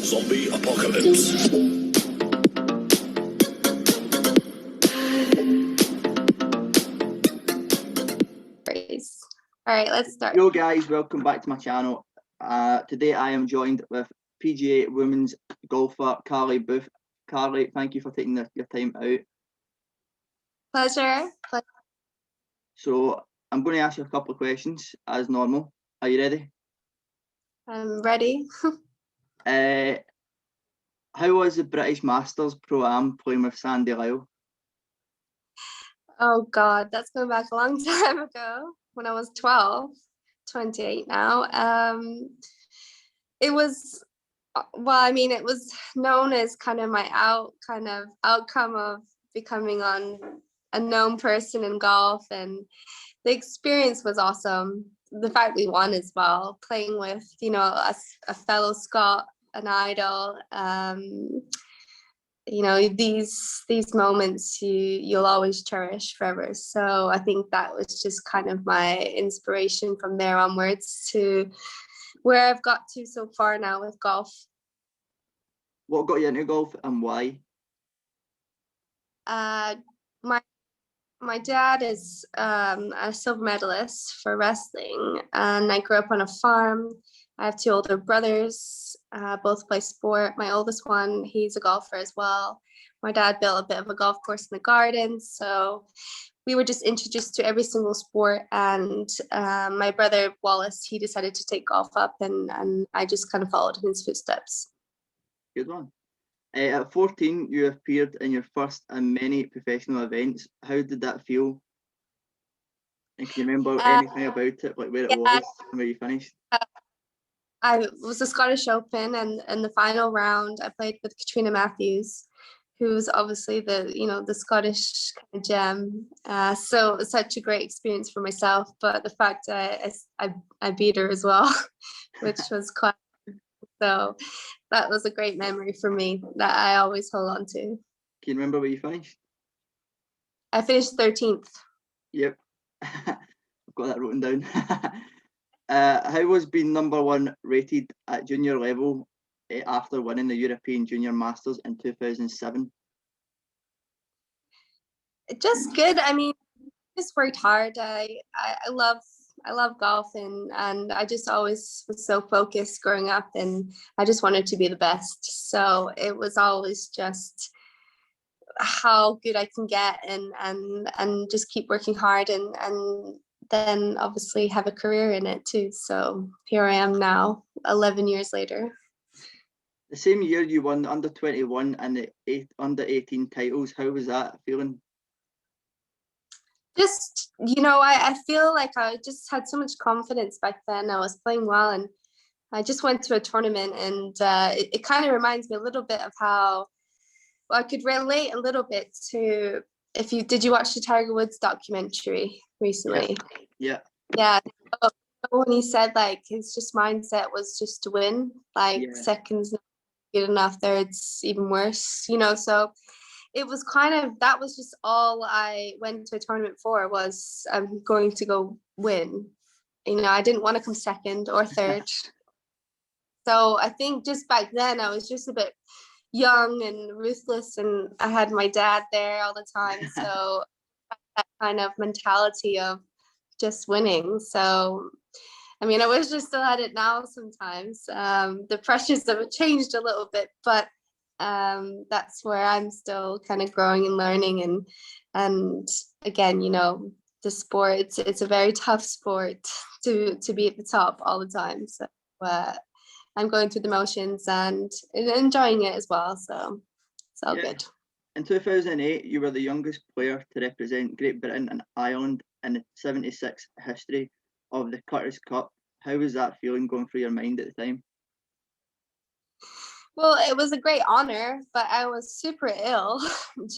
Zombie apocalypse. All right, let's start. Yo guys, welcome back to my channel. Today I am joined with PGA women's golfer Carly Booth. Carly, thank you for taking your time out. Pleasure. So I'm going to ask you a couple of questions as normal. Are you ready? I'm ready. How was the British Masters Pro-Am playing with Sandy Lyle? Oh God, that's going back a long time ago when I was 12, 28 now. It was, well, I mean, it was known as kind of my outcome of becoming a known person in golf, and the experience was awesome. The fact we won as well, playing with, a fellow Scot, an idol. These moments you'll always cherish forever. So I think that was just kind of my inspiration from there onwards to where I've got to so far now with golf. What got you into golf and why? My dad is a silver medalist for wrestling, and I grew up on a farm. I have two older brothers, both play sport. My oldest one, he's a golfer as well. My dad built a bit of a golf course in the garden, so we were just introduced to every single sport. And my brother Wallace, he decided to take golf up, and I just kind of followed in his footsteps. Good one. At 14, you appeared in your first and many professional events. How did that feel? And can you remember anything about it, like where it was and where you finished? I was the Scottish Open, and in the final round, I played with Katrina Matthews, who's obviously the Scottish kind of gem. So it was such a great experience for myself. But the fact I beat her as well, which was quite. So that was a great memory for me that I always hold on to. Can you remember where you finished? I finished 13th. Yep, I've got that written down. How was being #1 rated at junior level after winning the European Junior Masters in 2007? Just good. I mean, just worked hard. I love golf, and I just always was so focused growing up, and I just wanted to be the best. So it was always just how good I can get, and just keep working hard, and then obviously have a career in it too. So here I am now, 11 years later. The same year you won the under-21 and the under-18 titles. How was that feeling? Just, I feel like I just had so much confidence back then. I was playing well, and I just went to a tournament, and it kind of reminds me a little bit of how, well, I could relate a little bit to, did you watch the Tiger Woods documentary recently? Yeah. When he said like his just mindset was just to win, like seconds not good enough, thirds even worse, so it was kind of, that was just all I went to a tournament for, was I'm going to go win. I didn't want to come second or third. So I think just back then I was just a bit young and ruthless, and I had my dad there all the time. So that kind of mentality of just winning. So, I mean, I wish I still had it now sometimes. The pressures have changed a little bit, but that's where I'm still kind of growing and learning, and again, the sport, it's a very tough sport to be at the top all the time. So I'm going through the motions and enjoying it as well. So it's all good. In 2008, you were the youngest player to represent Great Britain and Ireland in the 76th history of the Curtis Cup. How was that feeling going through your mind at the time? Well, it was a great honor, but I was super ill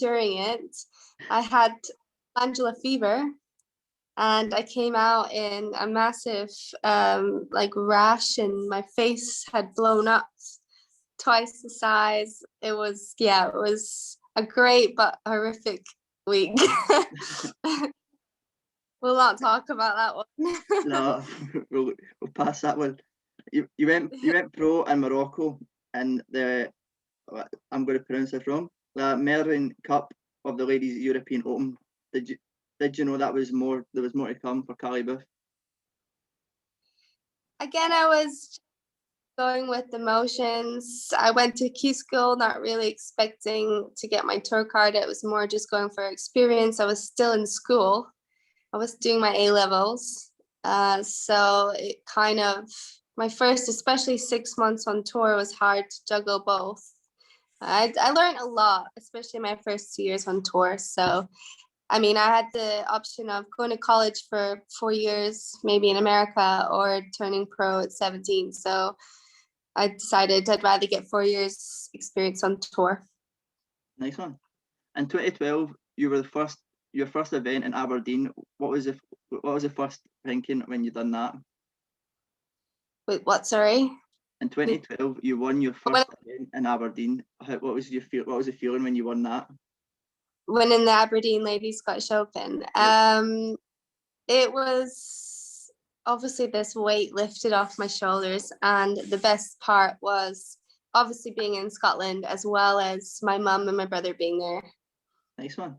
during it. I had glandular fever, and I came out in a massive rash, and my face had blown up twice the size. It was a great but horrific week. We'll not talk about that one. No, we'll pass that one. You went pro in Morocco in the, I'm going to pronounce this wrong, the Merlin Cup of the Ladies European Open. Did you know there was more to come for Callie Booth? Again, I was going with the motions. I went to Q school not really expecting to get my tour card. It was more just going for experience. I was still in school. I was doing my A levels. So it kind of, my first, especially 6 months on tour, was hard to juggle both. I learned a lot, especially my first 2 years on tour. So, I mean, I had the option of going to college for 4 years, maybe in America, or turning pro at 17. So I decided I'd rather get 4 years experience on tour. Nice one. In 2012, you were your first event in Aberdeen. What was the first thinking when you done that? Wait, what? Sorry. In 2012, you won your first event in Aberdeen. What was the feeling when you won that? Winning the Aberdeen Ladies Scottish Open. Yeah. It was obviously this weight lifted off my shoulders, and the best part was obviously being in Scotland, as well as my mum and my brother being there. Nice one.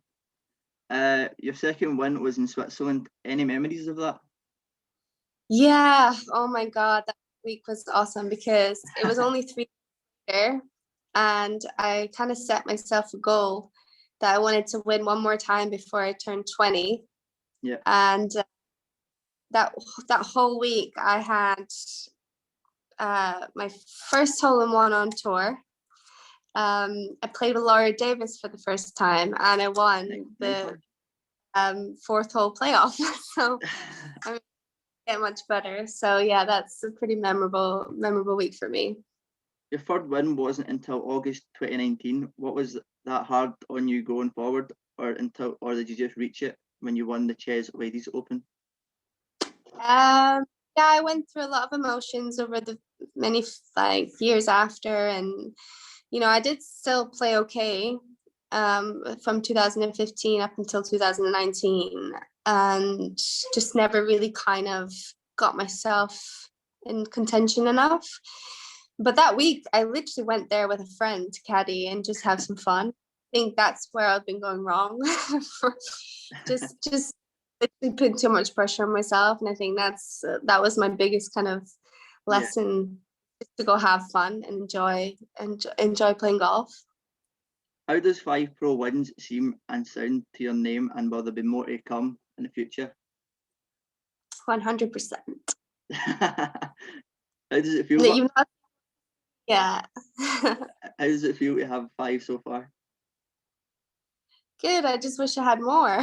Your second win was in Switzerland. Any memories of that? Yeah. Oh my God, that week was awesome because it was only 3 there, and I kind of set myself a goal that I wanted to win one more time before I turned 20. Yeah. And that whole week I had my first hole-in-one on tour. I played with Laura Davis for the first time, and I won the fourth hole playoff. So I mean, get much better. So yeah, that's a pretty memorable week for me. Your third win wasn't until August 2019. What was that hard on you going forward, or did you just reach it when you won the Ches Ladies Open? Yeah, I went through a lot of emotions over the many years after, and I did still play okay from 2015 up until 2019, and just never really kind of got myself in contention enough. But that week, I literally went there with a friend to caddy and just have some fun. I think that's where I've been going wrong. just literally put too much pressure on myself, and I think that was my biggest kind of lesson. Just to go have fun and enjoy playing golf. How does 5 pro wins seem and sound to your name, and will there be more to come in the future? 100%. How does it feel? Yeah. How does it feel to have 5 so far? Good. I just wish I had more.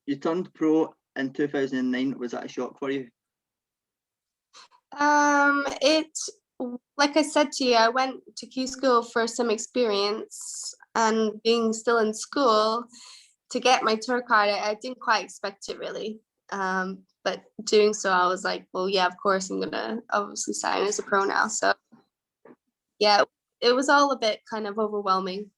You turned pro in 2009. Was that a shock for you? Like I said to you, I went to Q school for some experience, and being still in school to get my tour card, I didn't quite expect it really. But doing so, I was like, well, yeah, of course I'm gonna obviously sign as a pro now. So yeah, it was all a bit kind of overwhelming.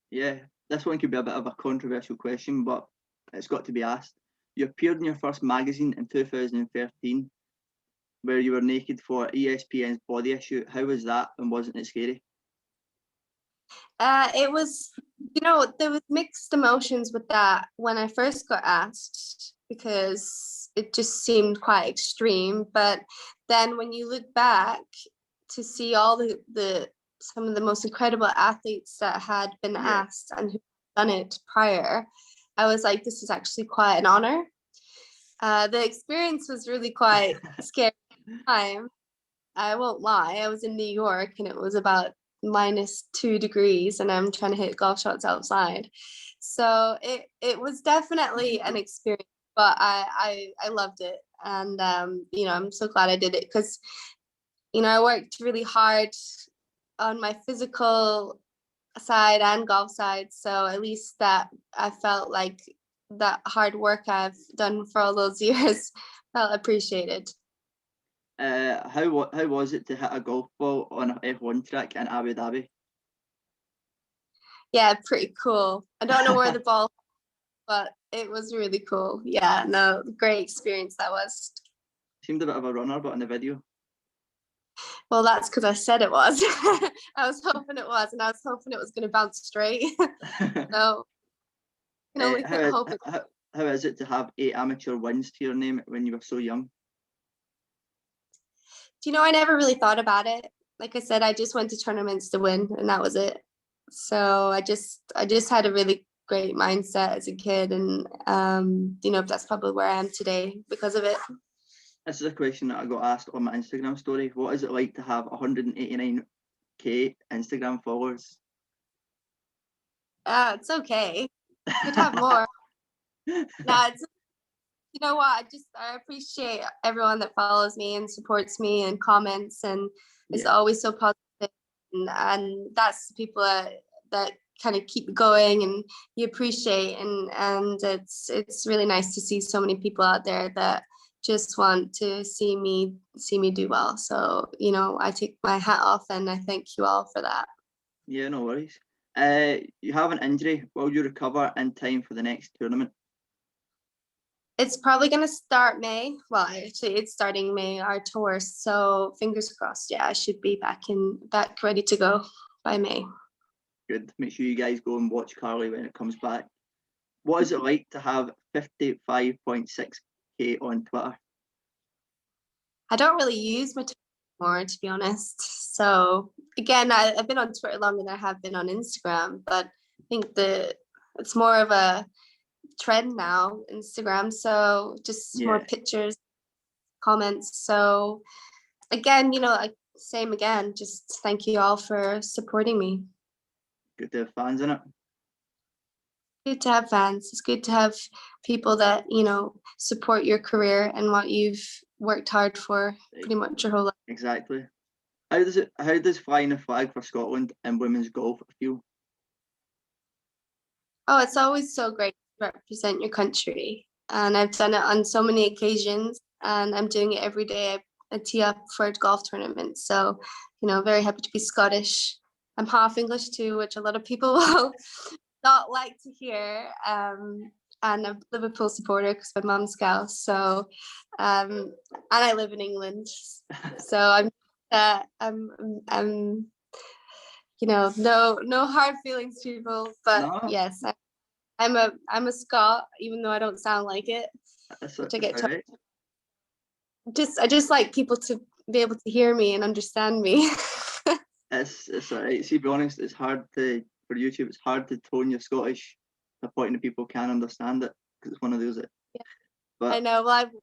Yeah, this one could be a bit of a controversial question, but it's got to be asked. You appeared in your first magazine in 2013, where you were naked for ESPN's Body Issue. How was that, and wasn't it scary? It was, there was mixed emotions with that when I first got asked, because it just seemed quite extreme. But then when you look back to see all the some of the most incredible athletes that had been asked and who had done it prior, I was like, this is actually quite an honor. The experience was really quite scary at the time. I won't lie. I was in New York and it was about -2 degrees, and I'm trying to hit golf shots outside. So it was definitely an experience, but I loved it, and I'm so glad I did it, because I worked really hard on my physical side and golf side, so at least that I felt like that hard work I've done for all those years felt appreciated. How was it to hit a golf ball on an F1 track in Abu Dhabi? Yeah, pretty cool. I don't know where the ball, but it was really cool. Yeah, no, great experience that was. Seemed a bit of a runner, but in the video. Well, that's because I said it was. I was hoping it was, and I was hoping it was going to bounce straight. So can only hope it. How is it to have 8 amateur wins to your name when you were so young? Do you know, I never really thought about it. Like I said, I just went to tournaments to win, and that was it. So I just had a really great mindset as a kid, and you know, that's probably where I am today because of it. This is a question that I got asked on my Instagram story. What is it like to have 189k Instagram followers? It's okay. Could have more. No, it's, you know what? I appreciate everyone that follows me and supports me and comments and is always so positive. And that's the people that kind of keep going and you appreciate, and it's really nice to see so many people out there that just want to see me do well. So, you know, I take my hat off and I thank you all for that. Yeah, no worries. You have an injury. Will you recover in time for the next tournament? It's probably going to start May. Well, actually, it's starting May, our tour. So fingers crossed. Yeah, I should be back ready to go by May. Good. Make sure you guys go and watch Carly when it comes back. What is it like to have 55.6k on Twitter? I don't really use my Twitter anymore, to be honest. So again, I've been on Twitter longer than I have been on Instagram, but I think it's more of a trend now, Instagram. So just more pictures, comments. So again, you know, same again, just thank you all for supporting me. Good to have fans in it. Good to have fans. It's good to have people that, you know, support your career and what you've worked hard for pretty much your whole life. Exactly. How does flying a flag for Scotland in women's golf feel? Oh, it's always so great to represent your country. And I've done it on so many occasions and I'm doing it every day. I tee up for a golf tournament. So, you know, very happy to be Scottish. I'm half English too, which a lot of people will not like to hear. And I'm a Liverpool supporter because my mum's Scouse. So, and I live in England. So I'm you know, no hard feelings, people. But No, yes, I'm a Scot, even though I don't sound like it. that's Which I get told. right. I just like people to be able to hear me and understand me. It's all right. See, to be honest, it's hard for YouTube. It's hard to tone your Scottish to a point that people can understand it because it's one of those. But I know. Well, I've been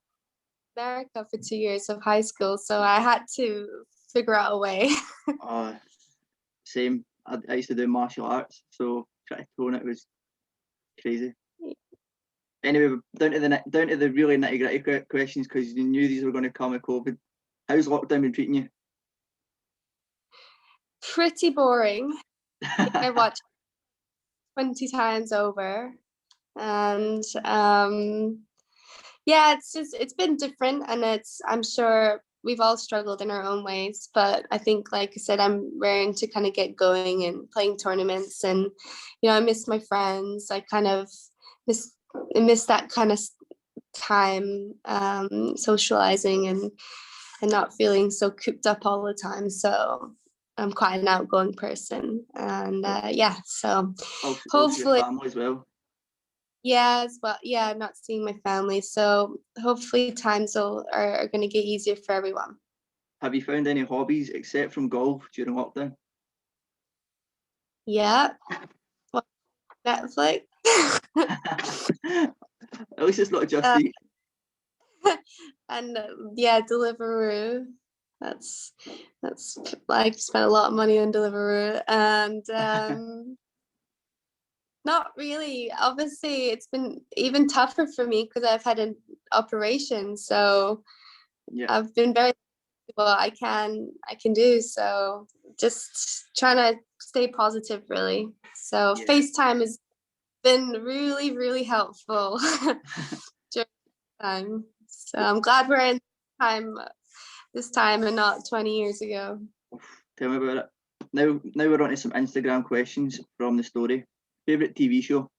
in America for 2 years of high school, so I had to figure out a way. Same. I used to do martial arts, so trying to tone it was crazy. Anyway, down to the really nitty gritty questions because you knew these were going to come with COVID. How's lockdown been treating you? Pretty boring. I watched 20 times over, and yeah, it's been different, and I'm sure we've all struggled in our own ways, but I think, like I said, I'm raring to kind of get going and playing tournaments, and you know, I miss my friends. I kind of miss that kind of time, socializing and not feeling so cooped up all the time. So I'm quite an outgoing person, and yeah, so Also hopefully, your family as well. yes, but yeah, not seeing my family. So hopefully times are going to get easier for everyone. Have you found any hobbies except from golf during lockdown? Yeah. Well, Netflix. At least it's not just eat. And yeah, Deliveroo. That's like spent a lot of money on Deliveroo, and not really. Obviously, it's been even tougher for me because I've had an operation. So I've been very what I can do. So just trying to stay positive, really. So FaceTime has been really, really helpful during time. So I'm glad we're in this time and not 20 years ago. Tell me about it. Now we're on to some Instagram questions from the story. Favorite TV show?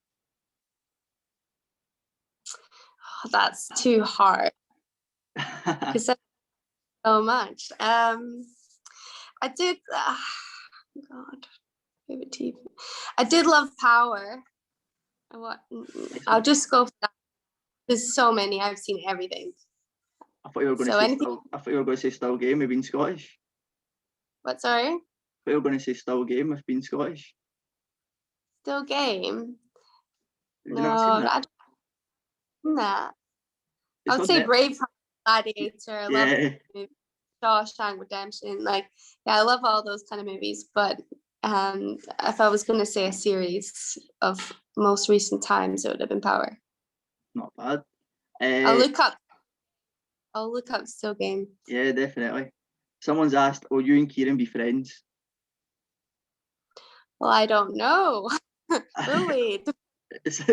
Oh, that's too hard because so much. I did. God, favorite TV. I did love Power. What? I'll just go for that. There's so many. I've seen everything. I thought you were going to So say anything. still. I thought you were going to say Still Game. Have been Scottish. What? Sorry. I thought you were going to say Still Game. Have been Scottish. Still Game. Have you No, never seen I that? don't know that. I It's would on say Net. Braveheart, Gladiator. I love Yeah. Shawshank Redemption. Like, yeah, I love all those kind of movies. But if I was going to say a series of most recent times, it would have been Power. Not bad. I'll look up. I'll look up Still Game. Yeah, definitely. Someone's asked, "Will you and Kieran be friends?" Well, I don't know. Really, It's-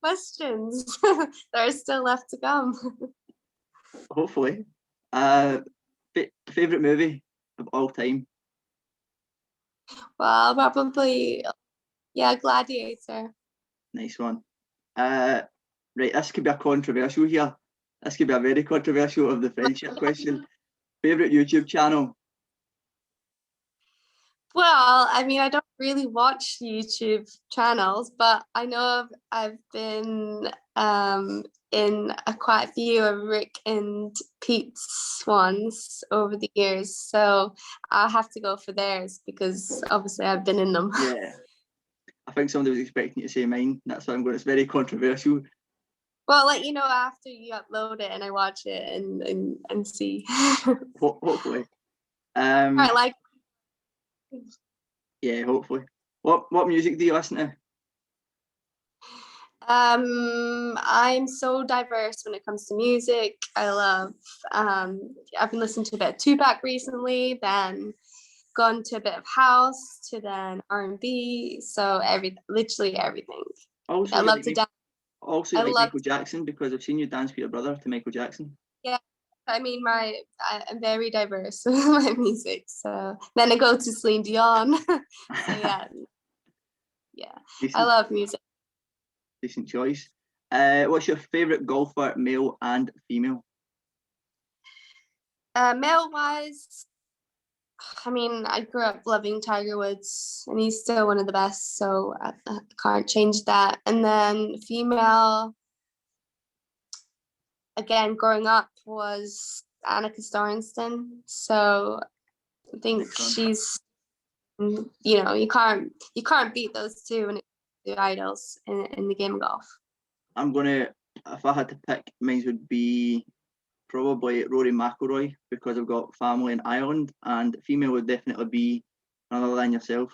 questions. There are still left to come. Hopefully. Favorite movie of all time? Well, probably, yeah, Gladiator. Nice one. Right, this could be a controversial here. This could be a very controversial of the friendship question. Favorite YouTube channel? Well, I mean, I don't really watch YouTube channels, but I know I've been in quite a few of Rick and Pete's ones over the years, so I'll have to go for theirs because obviously I've been in them. Yeah. I think somebody was expecting you to say mine. That's why I'm going. It's very controversial. Well, I'll let you know after you upload it and I watch it and see. Hopefully. I like. Yeah, hopefully. What music do you listen to? I'm so diverse when it comes to music. I love. I've been listening to a bit of Tupac recently, then gone to a bit of house, to then R&B. So literally everything. Also, I you love like to Me- dance. Also, I you like love. Michael Jackson because I've seen you dance with your brother to Michael Jackson. Yeah, I mean, I'm very diverse with my music. So then I go to Celine Dion. So yeah, I Decent, love music. decent choice. What's your favourite golfer, male and female? Male wise, I mean, I grew up loving Tiger Woods, and he's still one of the best, so I can't change that. And then female, again, growing up was Annika Sorenstam. So I think Nice one. she's, you can't beat those two when it comes to idols in the game of golf. If I had to pick, mine would be probably Rory McIlroy because I've got family in Ireland, and female would definitely be none other than yourself.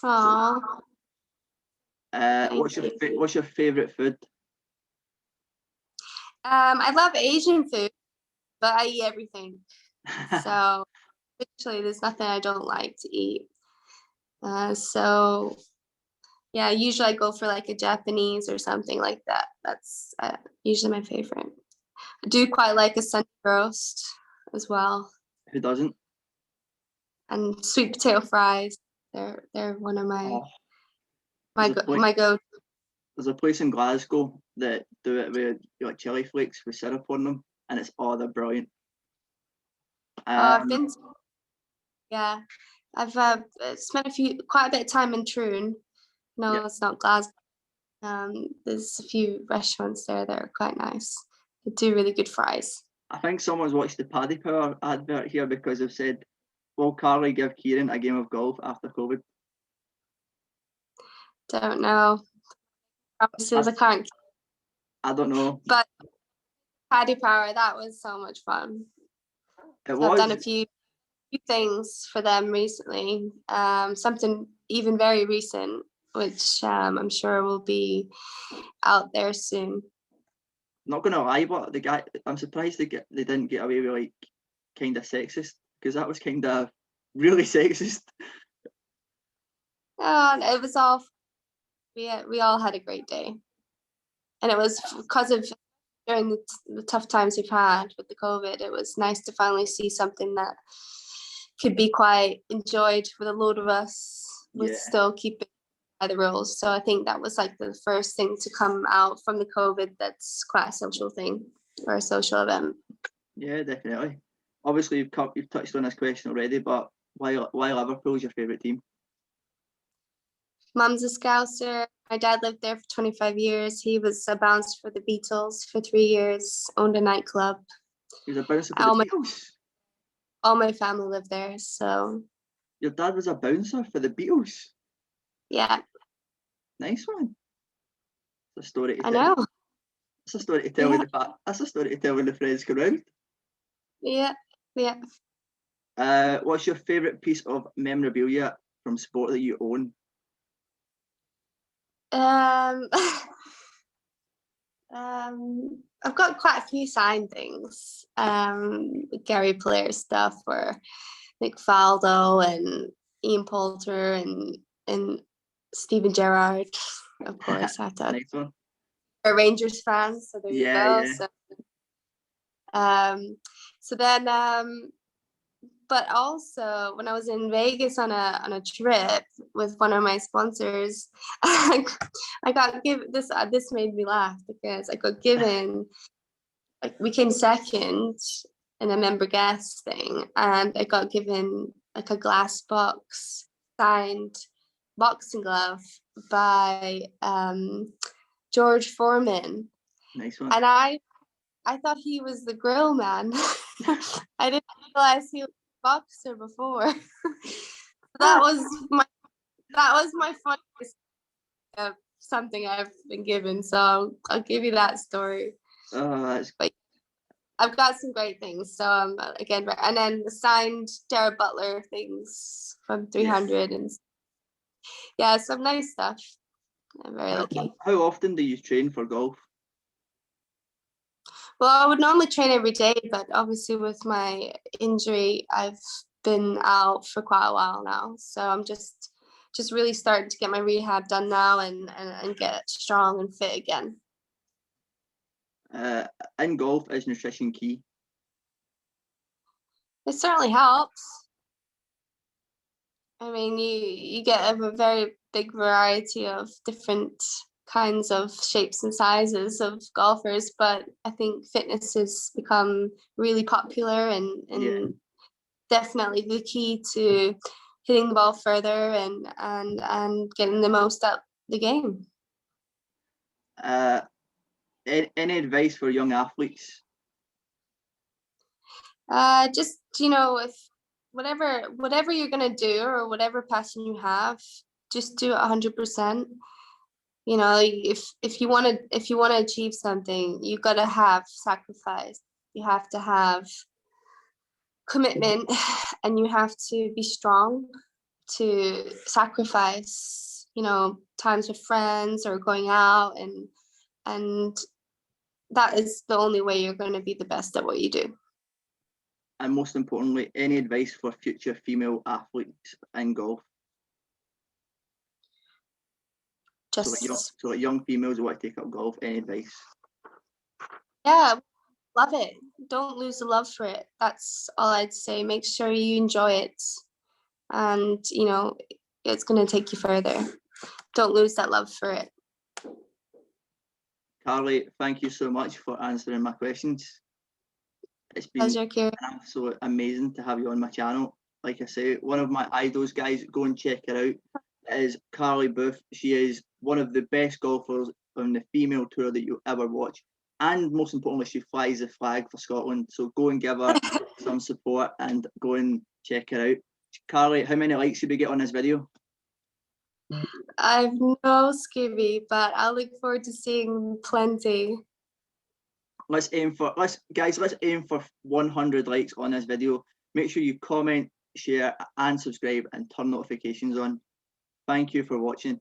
Aww. What's your favourite food? I love Asian food, but I eat everything. So literally, there's nothing I don't like to eat. So yeah, usually I go for like a Japanese or something like that. That's usually my favorite. I do quite like a Sunday roast as well, Who doesn't? and sweet potato fries. They're one of my Oh, my there's a go place, my go. there's a place in Glasgow that do it with like chili flakes with syrup on them, and they're brilliant. I've been to, yeah, I've spent quite a bit of time in Troon. No, Yep. it's not Glasgow. There's a few restaurants there that are quite nice. They do really good fries. I think someone's watched the Paddy Power advert here because they've said, "Will Carly give Kieran a game of golf after COVID?" Don't know. Promises I can't. I don't know. But Paddy Power, that was so much fun. It So was. I've done a few things for them recently. Something even very recent, which I'm sure will be out there soon. Not gonna lie, but I'm surprised they didn't get away with like kind of sexist, because that was kind of really sexist. It was all we all had a great day, and it was because of during the tough times we've had with the COVID. It was nice to finally see something that could be quite enjoyed with a load of us, with Yeah. still keeping by the rules. So I think that was like the first thing to come out from the COVID that's quite a social thing or a social event. Yeah, definitely. Obviously, you've touched on this question already, but why Liverpool is your favourite team? Mum's a Scouser. My dad lived there for 25 years. He was a bouncer for the Beatles for 3 years, owned a nightclub. He was a bouncer for All the my, Beatles. all my family lived there. So, Your dad was a bouncer for the Beatles. yeah, Nice one. It's a story to I tell. know. It's a story to tell Yeah. That's a story to tell when the friends come round. Yeah, yeah. What's your favourite piece of memorabilia from sport that you own? Um, I've got quite a few signed things. Gary Player stuff for Nick Faldo and Ian Poulter and Steven Gerrard. Of course, I have to. Nice one. A Rangers fan, so there you Yeah, go. yeah. So then but also when I was in Vegas on a trip with one of my sponsors, I got given this. This made me laugh because I got given, like, we came second in a member guest thing, and I got given like a glass box signed boxing glove by George Foreman, Nice one. and I thought he was the grill man. I didn't realize he was a boxer before. that was my funniest something I've been given. So I'll give you that story. Oh, that's But I've got some great things. So again, and then the signed Jared Butler things from 300 and yeah, some nice stuff. I'm very lucky. How often do you train for golf? Well, I would normally train every day, but obviously with my injury, I've been out for quite a while now. So I'm just really starting to get my rehab done now and get strong and fit again. In golf, is nutrition key? It certainly helps. I mean, you get a very big variety of different kinds of shapes and sizes of golfers, but I think fitness has become really popular and definitely the key to hitting the ball further and getting the most out the game. Any advice for young athletes? Just, if whatever you're gonna do or whatever passion you have, just do it 100%. If you want to achieve something, you got to have sacrifice. You have to have commitment, and you have to be strong to sacrifice, times with friends or going out, and that is the only way you're going to be the best at what you do. And most importantly, any advice for future female athletes in golf? So like young females who want to take up golf, any advice? Yeah, love it. Don't lose the love for it. That's all I'd say. Make sure you enjoy it, and it's going to take you further. Don't lose that love for it. Carly, thank you so much for answering my questions. It's been Pleasure, Kieran. absolutely amazing to have you on my channel. Like I say, one of my idols, guys, go and check her out. It is Carly Booth. She is one of the best golfers on the female tour that you'll ever watch. And most importantly, she flies the flag for Scotland. So go and give her some support and go and check her out. Carly, how many likes did we get on this video? I've no skivvy, but I look forward to seeing plenty. Let's aim for 100 likes on this video. Make sure you comment, share and subscribe and turn notifications on. Thank you for watching.